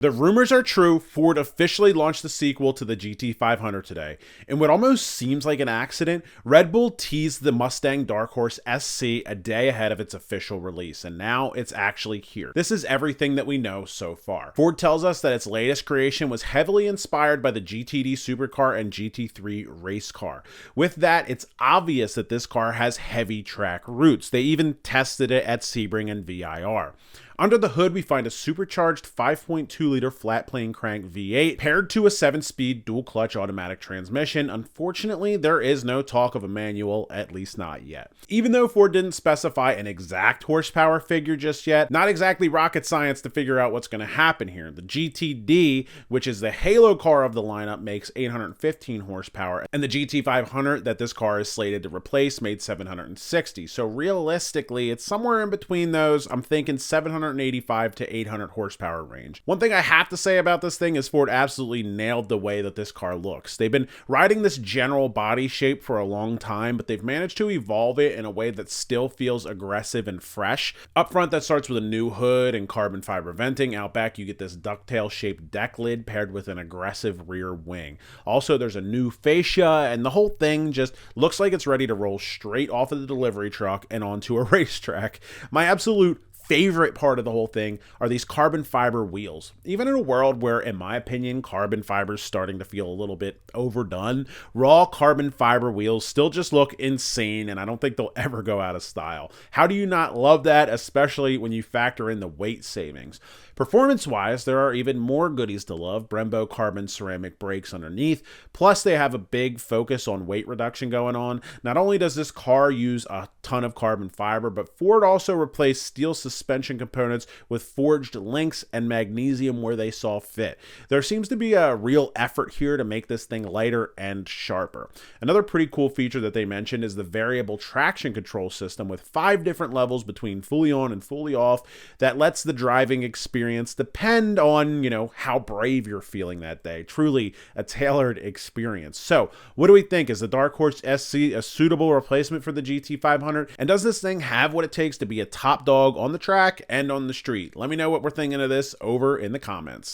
The rumors are true. Ford officially launched the sequel to the GT500 today. In what almost seems like an accident, Red Bull teased the Mustang Dark Horse SC a day ahead of its official release, and now it's actually here. This is everything that we know so far. Ford tells us that its latest creation was heavily inspired by the GTD supercar and GT3 race car. With that, it's obvious that this car has heavy track roots. They even tested it at Sebring and VIR. Under the hood, we find a supercharged 5.2-liter flat-plane crank V8 paired to a 7-speed dual-clutch automatic transmission. Unfortunately, there is no talk of a manual, at least not yet. Even though Ford didn't specify an exact horsepower figure just yet, not exactly rocket science to figure out what's going to happen here. The GTD, which is the halo car of the lineup, makes 815 horsepower, and the GT500 that this car is slated to replace made 760. So realistically, it's somewhere in between those. I'm thinking 785 to 800 horsepower range. One thing I have to say about this thing is Ford absolutely nailed the way that this car looks. They've been riding this general body shape for a long time, but they've managed to evolve it in a way that still feels aggressive and fresh. Up front, that starts with a new hood and carbon fiber venting. Out back, you get this ducktail shaped deck lid paired with an aggressive rear wing. Also, there's a new fascia, and the whole thing just looks like it's ready to roll straight off of the delivery truck and onto a racetrack. My absolute favorite part of the whole thing are these carbon fiber wheels. Even in a world where, in my opinion, carbon fiber is starting to feel a little bit overdone, raw carbon fiber wheels still just look insane, and I don't think they'll ever go out of style. How do you not love that, especially when you factor in the weight savings? Performance-wise, there are even more goodies to love. Brembo carbon ceramic brakes underneath, plus they have a big focus on weight reduction going on. Not only does this car use a ton of carbon fiber, but Ford also replaced steel suspension components with forged links and magnesium where they saw fit. There seems to be a real effort here to make this thing lighter and sharper. Another pretty cool feature that they mentioned is the variable traction control system with 5 different levels between fully on and fully off that lets the driving experience depend on, how brave you're feeling that day. Truly a tailored experience. So, what do we think? Is the Dark Horse SC a suitable replacement for the GT500? And does this thing have what it takes to be a top dog on the track and on the street? Let me know what we're thinking of this over in the comments.